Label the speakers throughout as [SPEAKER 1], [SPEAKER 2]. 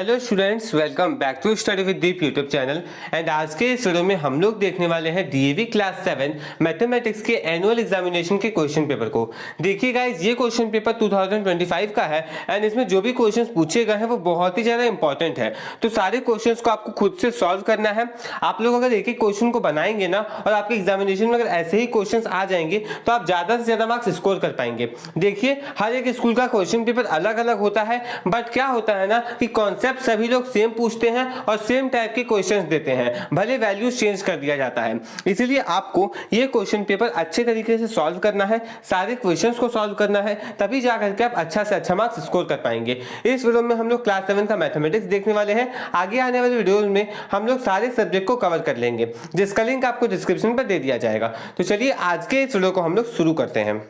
[SPEAKER 1] Hello students, welcome back to study with Deep YouTube channel. And आज के इस video में हम लोग देखने वाले हैं डीएवी क्लास 7 मैथमेटिक्स के एनुअल एग्जामिनेशन के क्वेश्चन पेपर को। देखिए गाइस, ये क्वेश्चन पेपर 2025 का है एंड इसमें जो भी क्वेश्चन पूछे गए हैं वो बहुत ही ज़्यादा इंपॉर्टेंट है। तो सारे क्वेश्चन को आपको खुद से सॉल्व करना है। आप लोग अगर एक एक क्वेश्चन को बनाएंगे ना और आपके एग्जामिनेशन में अगर ऐसे ही क्वेश्चन आ जाएंगे तो आप ज़्यादा से ज़्यादा मार्क्स स्कोर कर पाएंगे। देखिए, हर एक स्कूल का क्वेश्चन पेपर अलग अलग होता है, बट क्या होता है ना कि कॉन्सेप्ट सभी लोग सेम पूछते हैं और सेम टाइप के क्वेश्चंस देते हैं, भले वैल्यूज चेंज कर दिया जाता है। इसीलिए आपको ये क्वेश्चन पेपर अच्छे तरीके से सॉल्व करना है, सारे क्वेश्चंस को सॉल्व करना है, तभी जाकर के आप अच्छा से अच्छा मार्क्स स्कोर कर पाएंगे। इस वीडियो में हम लोग क्लास 7 का मैथमेटिक्स देखने वाले हैं। आगे आने वाले वीडियोस में हम लोग सारे सब्जेक्ट को कवर कर लेंगे, जिसका लिंक आपको डिस्क्रिप्शन पर दे दिया जाएगा। तो चलिए आज के इस वीडियो को हम लोग शुरू करते हैं।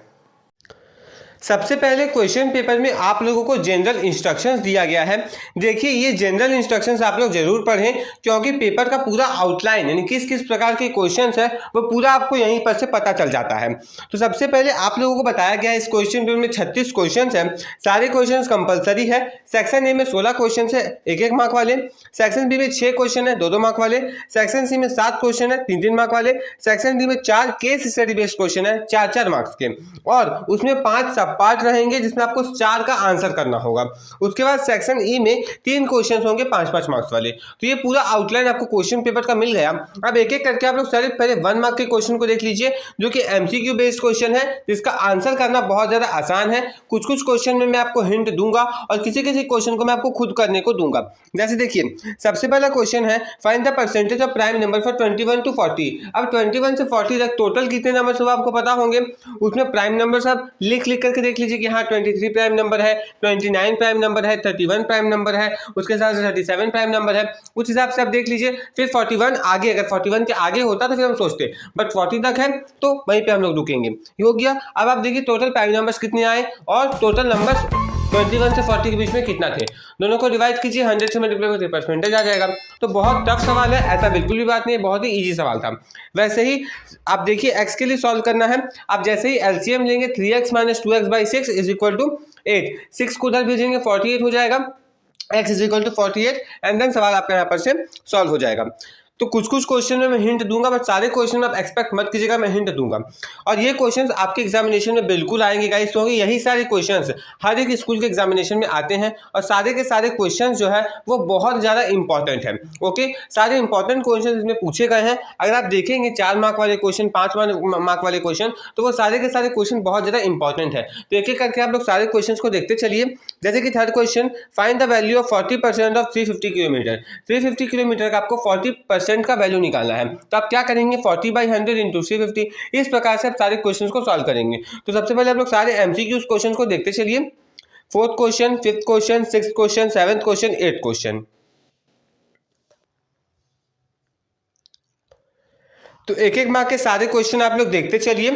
[SPEAKER 1] सबसे पहले क्वेश्चन पेपर में आप लोगों को जनरल इंस्ट्रक्शंस दिया गया है। देखिए, ये जनरल इंस्ट्रक्शंस आप लोग जरूर पढ़ें, क्योंकि पेपर का पूरा आउटलाइन यानी किस किस प्रकार के क्वेश्चंस है वो पूरा आपको यहीं पर से पता चल जाता है। तो सबसे पहले आप लोगों को बताया गया है इस क्वेश्चन पेपर में 36 क्वेश्चन है। सारे क्वेश्चन कंपलसरी है। सेक्शन ए में 16 क्वेश्चन है, 1-1 मार्क वाले। सेक्शन बी में 6 क्वेश्चन है, 2-2 मार्क वाले। सेक्शन सी में 7 क्वेश्चन है, 3-3 मार्क वाले। सेक्शन डी में 4 केस स्टडी बेस्ड क्वेश्चन है, 4-4 मार्क्स के, और उसमें 5 सब पार्ट रहेंगे जिसमें आपको 4 का आंसर करना होगा। उसके बाद सेक्शन ई में 3 क्वेश्चन होंगे 5-5 मार्क्स वाले। तो ये पूरा आउटलाइन आपको क्वेश्चन पेपर का मिल गया। अब एक एक करके आप लोग सारे पहले 1 मार्क के क्वेश्चन को देख लीजिए, जो कि एमसीक्यू बेस्ड क्वेश्चन है, जिसका आंसर करना बहुत ज्यादा आसान है। कुछ कुछ क्वेश्चन में मैं आपको हिंट दूंगा और किसी किसी क्वेश्चन को मैं आपको खुद करने को दूंगा। जैसे देखिए, सबसे पहला क्वेश्चन है find the percentage of prime number for 21 to 40। अब 21 से 40 तक टोटल कितने नंबर सब आपको पता होंगे। उसमें प्राइम नंबर सब लिख करके देख लीजिए कि हाँ 23 प्राइम नंबर है, 29 प्राइम नंबर है, 31 प्राइम नंबर है, उसके साथ 37 प्राइम नंबर है। उस हिसाब से आप देख लीजिए। फिर 41 आगे, अगर 41 के आगे होता तो फिर हम सोचते, बट 40 तक है तो वहीं पे हम लोग रुकेंगे। ये हो गया। अब आप देखिए टोटल प्राइम नंबर्स कितने आए और टोटल नंबर्स 21 से 40 के बीच में कितना थे। दोनों को डिवाइड कीजिए, 100 से मल्टीप्लाई करके परसेंटेज आ जाएगा। तो बहुत टफ सवाल है, ऐसा बिल्कुल भी बात नहीं है, बहुत ही इजी सवाल था। वैसे ही आप देखिए एक्स के लिए सॉल्व करना है। आप जैसे ही एलसीएम लेंगे 3x - 2x/6 is equal to 8। 6 को उधर भेजेंगे 48 हो जाएगा, x is equal to 48 and then सवाल आपका यहाँ पर से सॉल्व हो जाएगा। तो कुछ कुछ क्वेश्चन में मैं हिंट दूंगा, बट सारे क्वेश्चन में आप एक्सपेक्ट मत कीजिएगा मैं हिंट दूंगा। और ये क्वेश्चंस आपके एग्जामिनेशन में बिल्कुल आएंगे गाइस, क्योंकि यही सारे क्वेश्चंस हर एक स्कूल के एग्जामिनेशन में आते हैं और सारे के सारे क्वेश्चंस जो है वो बहुत ज़्यादा इंपॉर्टेंट है। ओके, सारे इंपॉर्टेंट क्वेश्चन इसमें पूछे गए हैं। अगर आप देखेंगे 4 मार्क वाले क्वेश्चन, 5 मार्क वाले क्वेश्चन, तो वो सारे के सारे क्वेश्चन बहुत ज़्यादा इंपॉर्टेंट है। तो एक एक करके आप लोग सारे क्वेश्चन को देखते चलिए। जैसे कि third question, find the value of 40% of 350 kilometre. 350 kilometre का आपको 40% का वैल्यू निकालना है। तो आप क्या करेंगे, 40/100 इंटू 350। इस प्रकार से आप सारे क्वेश्चन को सॉल्व करेंगे। तो सबसे पहले आप लोग सारे एमसीक्यूज क्वेश्चन को देखते चलिए। 4th question, 5th question, 6th question, 7th question, 8th question. तो एक एक मार्क के सारे क्वेश्चन आप लोग देखते चलिए।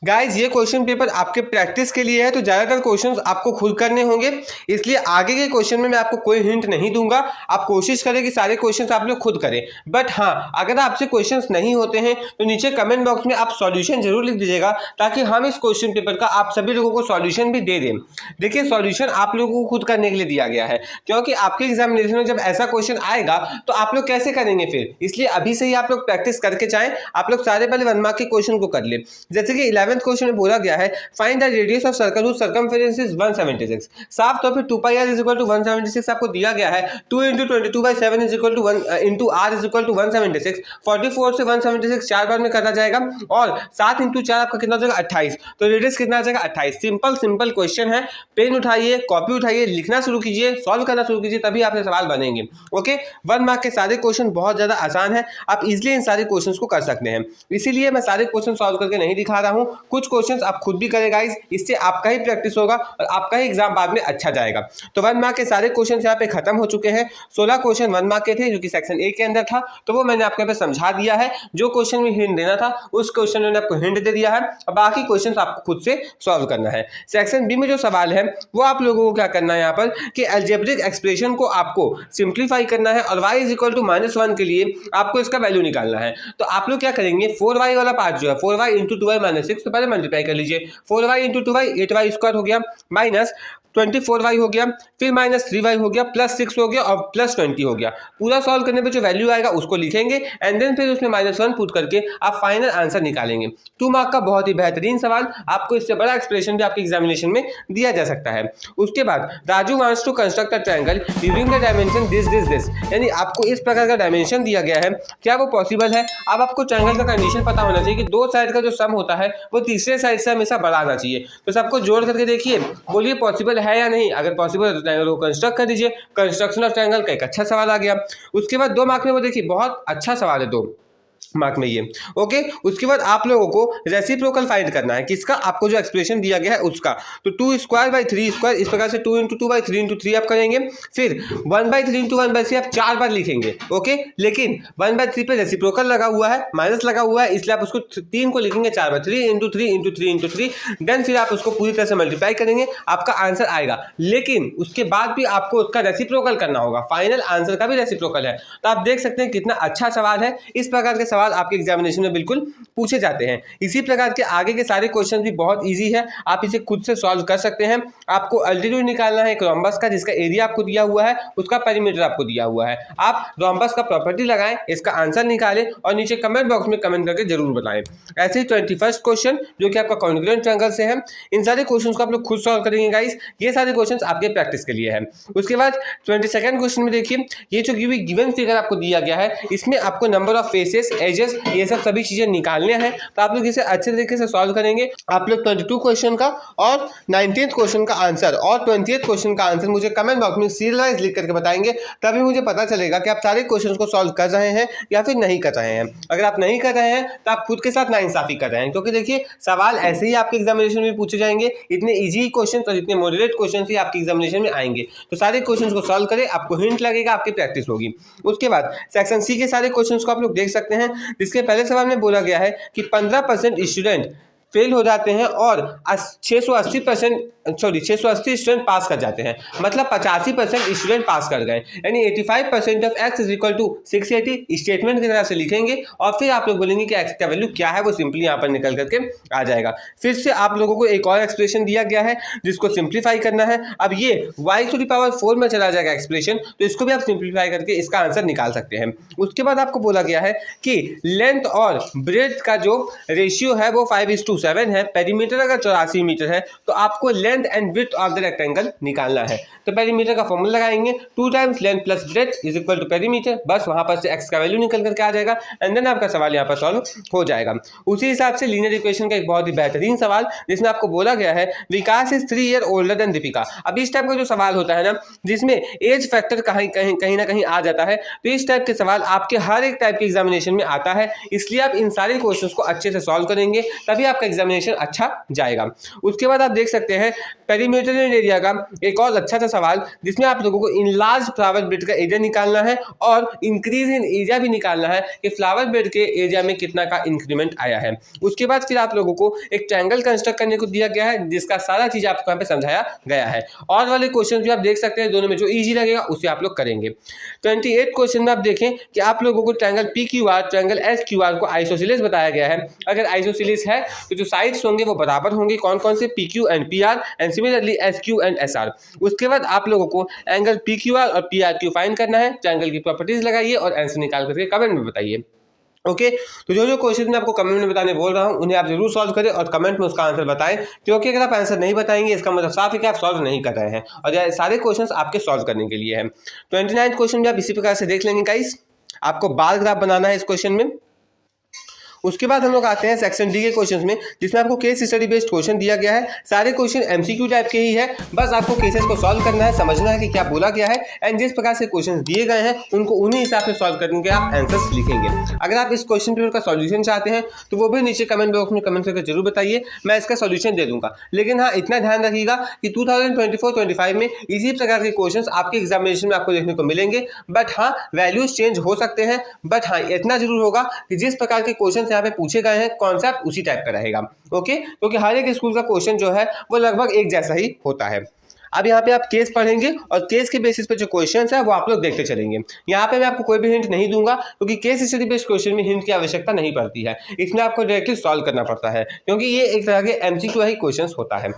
[SPEAKER 1] गाइज, ये क्वेश्चन पेपर आपके प्रैक्टिस के लिए है, तो ज़्यादातर क्वेश्चंस आपको खुद करने होंगे, इसलिए आगे के क्वेश्चन में मैं आपको कोई हिंट नहीं दूंगा। आप कोशिश करें कि सारे क्वेश्चंस आप लोग खुद करें। बट हाँ, अगर आपसे क्वेश्चंस नहीं होते हैं तो नीचे कमेंट बॉक्स में आप सॉल्यूशन जरूर लिख दीजिएगा, ताकि हम इस क्वेश्चन पेपर का आप सभी लोगों को सॉल्यूशन भी दे दें। देखिए, सॉल्यूशन आप लोगों को खुद करने के लिए दिया गया है, क्योंकि आपके एग्जामिनेशन में जब ऐसा क्वेश्चन आएगा तो आप लोग कैसे करेंगे फिर, इसलिए अभी से ही आप लोग प्रैक्टिस करके जाएं। आप लोग सारे पहले 1 मार्क के क्वेश्चन को कर ले। जैसे कि 11th क्वेश्चन में बोला गया है find the radius of circle whose circumference is 176। साफ तौर पे 2πr इज इक्वल टू 176 आपको दिया गया है। 2 × 22/7 is equal to 1 into r is equal to 176। 44 से 176 4 बार में करना जाएगा, और 7 × 4 आपका कितना हो जाएगा 28। तो रेडियस कितना आ जाएगा 28। सिंपल क्वेश्चन है। पेन उठाइए, कॉपी उठाइए, लिखना शुरू कीजिए, सॉल्व करना शुरू कीजिए, तभी आपके सवाल बनेंगे। ओके, 1 मार्क के सारे क्वेश्चन बहुत ज्यादा आसान है, आप इजिली इन सारे क्वेश्चन को कर सकते हैं। इसीलिए मैं सारे क्वेश्चन सॉल्व करके नहीं दिखा रहा हूँ, कुछ क्वेश्चंस आप खुद भी करें गाइस, इससे आपका ही प्रैक्टिस होगा और आपका ही एग्जाम बाद में अच्छा जाएगा। तो 1 मार्क के सारे क्वेश्चन यहाँ पे खत्म हो चुके हैं। 16 क्वेश्चन 1 मार्क के थे, जो कि सेक्शन ए के अंदर था, तो वो मैंने आपको यहाँ पे समझा दिया है। जो क्वेश्चन में हिंट देना था उस क्वेश्चन में आपको हिंट दे दिया है, और बाकी क्वेश्चन आपको खुद से सॉल्व करना है। सेक्शन बी में जो सवाल है वो आप लोगों को क्या करना है यहाँ पर कि अलजेब्रिक एक्सप्रेशन को आपको सिंप्लीफाई करना है, और y इज इक्वल टू -1 के लिए आपको इसका वैल्यू निकालना है। तो आप लोग क्या करेंगे, 4y वाला पार्ट जो है 4y × 2y - 6, तो पहले मल्टीप्लाई कर लीजिए। 4y × 2y 8y² हो गया, माइनस 24y हो गया, फिर -3y हो गया, +6 हो गया और +20 हो गया। पूरा सॉल्व करने पे जो वैल्यू आएगा उसको लिखेंगे एंड देन फिर उसमें -1 पुट करके आप फाइनल आंसर निकालेंगे। 2 मार्क का बहुत ही बेहतरीन सवाल, आपको इससे बड़ा एक्सप्रेशन भी आपके एग्जामिनेशन में दिया जा सकता है। उसके बाद Raju wants to construct a triangle using the dimension this, यानी आपको इस प्रकार का डायमेंशन दिया गया है, क्या वो पॉसिबल है? अब आपको ट्रायंगल का कंडीशन पता होना चाहिए कि दो साइड का जो सम होता है वो तीसरे साइड से हमेशा बड़ा आना चाहिए। तो सबको जोड़ करके देखिए, बोलिए पॉसिबल है या नहीं। अगर पॉसिबल है तो ट्रायंगल को कंस्ट्रक्ट कर दीजिए। कंस्ट्रक्शन ऑफ ट्रायंगल का एक अच्छा सवाल आ गया। उसके बाद 2 मार्क में वो देखिए बहुत अच्छा सवाल है 2 मार्क में ये। ओके, उसके बाद आप लोगों को रेसिप्रोकल फाइंड करना है किसका, आपको जो एक्सप्रेशन दिया गया है उसका। तो 2²/3², इस प्रकार से 2 × 2/3 आप करेंगे। फिर 1/3 × 1/3 आप 4 बार लिखेंगे। ओके, लेकिन 1/3 पे रेसिप्रोकल लगा हुआ है, माइनस लगा हुआ है, इसलिए आप उसको 3 को लिखेंगे 4 बार, 3 × 3 × 3 × 3। देन फिर आप उसको पूरी तरह से मल्टीप्लाई करेंगे, आपका आंसर आएगा। लेकिन उसके बाद भी आपको उसका रेसिप्रोकल करना होगा, फाइनल आंसर का भी रेसिप्रोकल है। तो आप देख सकते हैं कितना अच्छा सवाल है। इस प्रकार के सवाल आपके एग्जामिनेशन में बिल्कुल पूछे जाते हैं। इसी प्रकार के आगे के सारे क्वेश्चन भी बहुत इजी है, आप इसे खुद से सॉल्व कर सकते हैं। आपको अल्टीट्यूड निकालना है एक रोम्बस का, जिसका एरिया आपको दिया हुआ है, उसका पेरीमीटर आपको दिया हुआ है। आप रोम्बस का प्रॉपर्टी लगाएं, इसका आंसर निकालें और नीचे कमेंट बॉक्स में कमेंट करके जरूर बताएं। ऐसे ही 21st क्वेश्चन जो कि आपका कॉन्ग्रुएंट ट्रायंगल से है, इन सारे क्वेश्चन को आप लोग खुद सॉल्व करेंगे गाइस। ये सारे क्वेश्चन आपके प्रैक्टिस के लिए है। उसके बाद 22nd क्वेश्चन में देखिए, ये जो गिवन फिगर आपको दिया गया है, इसमें आपको नंबर ऑफ फेसेस, एजेस, ये सब सभी चीजें निकालने हैं। तो आप लोग इसे अच्छे तरीके से सॉल्व करेंगे। आप लोग 22 क्वेश्चन का और 19th क्वेश्चन का आंसर और 20th क्वेश्चन का आंसर मुझे कमेंट बॉक्स में सीरियल वाइज लिख करके बताएंगे, तभी मुझे पता चलेगा कि आप सारे क्वेश्चन को सॉल्व कर रहे हैं या फिर नहीं कर रहे हैं। अगर आप नहीं कर रहे हैं तो आप खुद के साथ नाइंसाफी कर रहे हैं, क्योंकि देखिए सवाल ऐसे ही आपके एग्जामिनेशन में पूछे जाएंगे। इतने ईजी क्वेश्चन और इतने मॉडरेट क्वेश्चन ही आपके एग्जामिनेशन में आएंगे। तो सारे क्वेश्चन को सॉल्व करें, आपको हिंट लगेगा, आपकी प्रैक्टिस होगी। उसके बाद सेक्शन सी के सारे क्वेश्चन को आप लोग देख सकते हैं, जिसके पहले सवाल में बोला गया है कि 15% स्टूडेंट फेल हो जाते हैं और 680 स्टूडेंट पास कर जाते हैं, मतलब 85% स्टूडेंट पास कर गए, यानी 85% of x is equal to 680 statement की तरह से लिखेंगे और फिर आप लोग बोलेंगे कि x का वैल्यू क्या है, वो सिंपली यहाँ पर निकल करके आ जाएगा। फिर से आप लोगों को एक और एक्सप्रेशन दिया गया है जिसको सिंप्लीफाई करना है। अब ये y⁴ में चला जाएगा एक्सप्रेशन, तो इसको भी आप सिंप्लीफाई करके इसका आंसर निकाल सकते हैं। उसके बाद आपको बोला गया है कि लेंथ और ब्रेथ का जो रेशियो है वो 5:7 है। पेरीमीटर अगर 84 मीटर है तो आपको length and width of the rectangle निकालना है। तो पेरीमीटर का फॉर्मूला लगाएंगे, 2 times length plus breadth is equal to perimeter. बस वहां पर से x का वैल्यू निकल करके आ जाएगा एंड देन आपका सवाल यहाँ पर सॉल्व हो जाएगा। उसी हिसाब से लीनियर इक्वेशन का एक बहुत ही बेहतरीन सवाल, जिसमें आपको बोला गया है Vikas is 3 year older than Deepika. अब इस टाइप का जो सवाल होता है ना, जिसमें एज फैक्टर कहीं ना कहीं आ जाता है, तो इस टाइप के सवाल आपके हर एक टाइप के एग्जामिनेशन में आता है। इसलिए आप इन सारे क्वेश्चंस को अच्छे से सॉल्व करेंगे, तभी आपका एग्जामिनेशन अच्छा जाएगा। उसके बाद आप देख सकते हैं पेरीमीटर एंड एरिया का एक और अच्छा सा सवाल, जिसमें आप लोगों को इनलार्ज फ्लावर बेड का एरिया निकालना है और इंक्रीज इन एरिया भी निकालना है कि फ्लावर बेड के एरिया में कितना का इंक्रीमेंट आया है। उसके बाद फिर आप लोगों को एक ट्रायंगल कंस्ट्रक्ट करने को दिया गया है, जिसका सारा चीज आपको यहाँ पे समझाया गया है। और वाले क्वेश्चन भी आप देख सकते हैं, दोनों में जो इजी लगेगा उसे आप लोग करेंगे। 28 क्वेश्चन में आप देखें कि आप लोगों को ट्रायंगल PQR, ट्रायंगल SQR को आइसोसेलेस बताया गया है। अगर आइसोसेलेस है तो जो साइड्स होंगे वो बराबर होंगे, कौन कौन से, PQ and PR and similarly SQ and SR। उसके बाद आप लोगों को एंगल PQR और PRQ फाइंड करना है। ट्रायंगल की प्रॉपर्टीज लगाइए और आंसर निकाल करके कमेंट में बताइए। ओके, तो जो क्वेश्चन मैं आपको कमेंट में बताने बोल रहा हूँ उन्हें आप जरूर सॉल्व करें और कमेंट में उसका आंसर बताएं, क्योंकि अगर आप आंसर नहीं बताएंगे इसका मतलब साफ है कि आप सॉल्व नहीं कर रहे हैं और ये सारे क्वेश्चंस आपके सॉल्व करने के लिए हैं। 29 क्वेश्चन भी आप इसी प्रकार से देख लेंगे गाइस। आपको बार ग्राफ बनाना है इस क्वेश्चन में। उसके बाद हम लोग आते हैं सेक्शन डी के क्वेश्चंस में, जिसमें आपको केस स्टडी बेस्ड क्वेश्चन दिया गया है। सारे क्वेश्चन MCQ टाइप के ही है, बस आपको केसेस को सॉल्व करना है, समझना है कि क्या बोला गया है एंड जिस प्रकार से क्वेश्चंस दिए गए हैं उनको उन्हीं हिसाब से सॉल्व करने के आप आंसर्स लिखेंगे। अगर आप इस क्वेश्चन पेपर का सॉल्यूशन चाहते हैं तो वो भी नीचे कमेंट बॉक्स में कमेंट करके जरूर बताइए, मैं इसका सॉल्यूशन दे दूंगा। लेकिन हाँ, इतना ध्यान रखिएगा कि 2024-25 में इसी प्रकार के क्वेश्चन आपके एग्जामिनेशन में आपको देखने को मिलेंगे। बट हाँ, वैल्यूज चेंज हो सकते हैं, बट हाँ इतना जरूर होगा कि जिस प्रकार के क्वेश्चन यहाँ पे पूछे गए हैं कॉन्सेप्ट उसी टाइप का रहेगा। ओके, क्योंकि हर एक स्कूल का क्वेश्चन जो है वो लगभग एक जैसा ही होता है। अब यहाँ पे आप केस पढ़ेंगे और केस के बेसिस पे जो क्वेश्चंस है वो आप लोग देखते चलेंगे। यहाँ पे मैं आपको कोई भी हिंट नहीं दूंगा, क्योंकि केस स्टडी बेस्ड क्वेश्चन में हिंट की आवश्यकता नहीं पड़ती है। इसमें आपको डायरेक्टली सॉल्व करना पड़ता है, क्योंकि ये एक तरह के MCQ ही क्वेश्चंस होता है।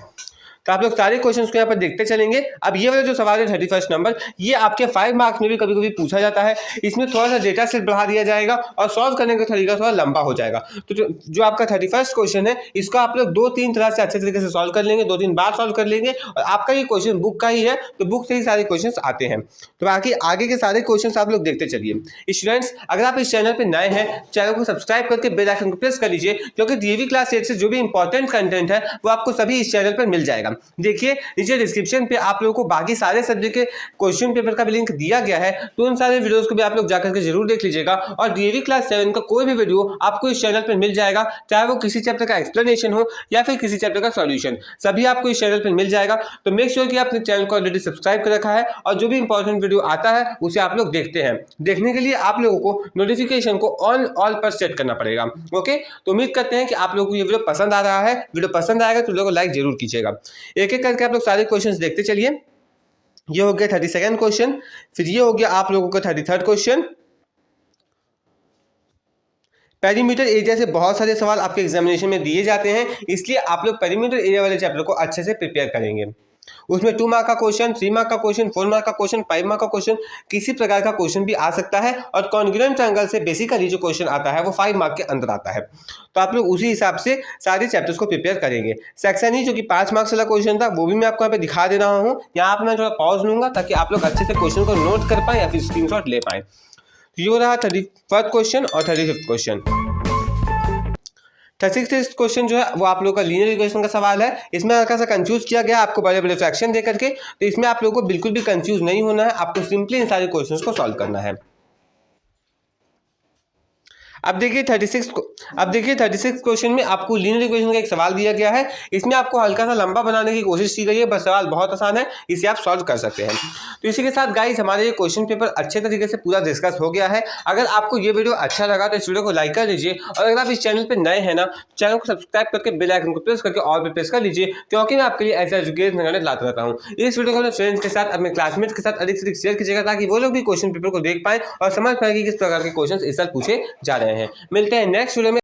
[SPEAKER 1] तो आप लोग सारे क्वेश्चन को यहाँ पर देखते चलेंगे। अब ये वाला जो सवाल है 31 नंबर, ये आपके 5 मार्क्स में भी कभी कभी पूछा जाता है। इसमें थोड़ा सा डेटा सेट बढ़ा दिया जाएगा और सॉल्व करने का तरीका थोड़ा लंबा हो जाएगा। तो जो आपका 31 क्वेश्चन है, इसको आप लोग 2-3 तरह से अच्छे तरीके से सॉल्व कर लेंगे, 2-3 बार सॉल्व कर लेंगे। और आपका ये क्वेश्चन बुक का ही है, तो बुक से ही सारे क्वेश्चन आते हैं। तो बाकी आगे के सारे क्वेश्चन आप लोग देखते चलिए। स्टूडेंट्स, अगर आप इस चैनल पर नए हैं, चैनल को सब्सक्राइब करके बेल आइकन को प्रेस कर लीजिए, क्योंकि डीएवी क्लास 8 से जो भी इंपॉर्टेंट कंटेंट है वो आपको सभी इस चैनल पर मिल जाएगा। देखिए नीचे डिस्क्रिप्शन पे आप लोगों को बाकी सारे सब्जेक्ट के क्वेश्चन पेपर का भी लिंक दिया गया है, तो उन सारे वीडियोस को भी आप लोग जाकर के जरूर देख लीजिएगा। और डीएवी क्लास 7 का कोई भी वीडियो आपको इस चैनल पर मिल जाएगा, चाहे वो किसी चैप्टर का एक्सप्लेनेशन हो या फिर किसी चैप्टर का सॉल्यूशन, सभी आपको इस चैनल पर मिल जाएगा। तो मेक श्योर कि आपने चैनल को ऑलरेडी सब्सक्राइब कर रखा है और जो भी इंपॉर्टेंट वीडियो आता है उसे आप लोग देखते हैं। देखने के लिए आप लोगों को नोटिफिकेशन को ऑन ऑल पर सेट करना पड़ेगा। ओके, तो उम्मीद करते हैं कि आप लोगों को ये वीडियो पसंद आ रहा है। वीडियो पसंद आएगा तो वीडियो को लाइक जरूर कीजिएगा। एक एक करके आप लोग सारे क्वेश्चंस देखते चलिए। ये हो गया 32nd क्वेश्चन, फिर ये हो गया आप लोगों का 33rd क्वेश्चन। पेरीमीटर एरिया से बहुत सारे सवाल आपके एग्जामिनेशन में दिए जाते हैं, इसलिए आप लोग पेरीमीटर एरिया वाले चैप्टर को अच्छे से प्रिपेयर करेंगे। उसमें 2 मार्क का क्वेश्चन, 3 मार्क का क्वेश्चन, 4 मार्क का क्वेश्चन, 5 मार्क का क्वेश्चन, किसी प्रकार का क्वेश्चन भी आ सकता है। और कॉन्ग्रुएंट ट्रायंगल से बेसिकली जो क्वेश्चन आता है वो 5 मार्क के अंदर आता है। तो आप लोग उसी हिसाब से सारे चैप्टर्स को प्रिपेयर करेंगे। सेक्शन ई जो कि 5 मार्क्स वाला क्वेश्चन था, वो भी मैं आपको यहाँ पे दिखा दे रहा हूँ। यहाँ पर मैं थोड़ा पॉज लूंगा ताकि आप लोग अच्छे से क्वेश्चन को नोट कर पाए या फिर स्क्रीनशॉट ले पाए। ये रहा 31st क्वेश्चन और 35th क्वेश्चन। 36th क्वेश्चन जो है वो आप लोग का लीनियर इक्वेशन का सवाल है। इसमें हल्का सा कंफ्यूज किया गया आपको बड़े बड़े फ्रैक्शन दे करके, तो इसमें आप लोगों को बिल्कुल भी कंफ्यूज नहीं होना है, आपको सिंपली इन सारे क्वेश्चंस को सॉल्व करना है। अब देखिए 36 क्वेश्चन में आपको लीनियर इक्वेशन का एक सवाल दिया गया है। इसमें आपको हल्का सा लंबा बनाने की कोशिश की गई है, बस सवाल बहुत आसान है, इसे आप सॉल्व कर सकते हैं। तो इसी के साथ गाइस हमारे ये क्वेश्चन पेपर अच्छे तरीके से पूरा डिस्कस हो गया है। अगर आपको ये वीडियो अच्छा लगा तो इस वीडियो को लाइक कर लीजिए, और अगर आप इस चैनल पर नए हैं ना, चैनल को सब्सक्राइब करके बेल आइकन को प्रेस करके ऑल पे प्रेस कर लीजिए, क्योंकि मैं आपके लिए ऐसा एजुकेशन कंटेंट लाता रहता हूँ। इस वीडियो को अपने फ्रेंड्स के साथ, अपने क्लासमेट्स के साथ अधिक से अधिक शेयर कीजिएगा, ताकि वो लोग भी क्वेश्चन पेपर को देख पाएं और समझ पाए कि किस प्रकार के क्वेश्चन इस साल पूछे जा रहे हैं। मिलते हैं नेक्स्ट वीडियो में।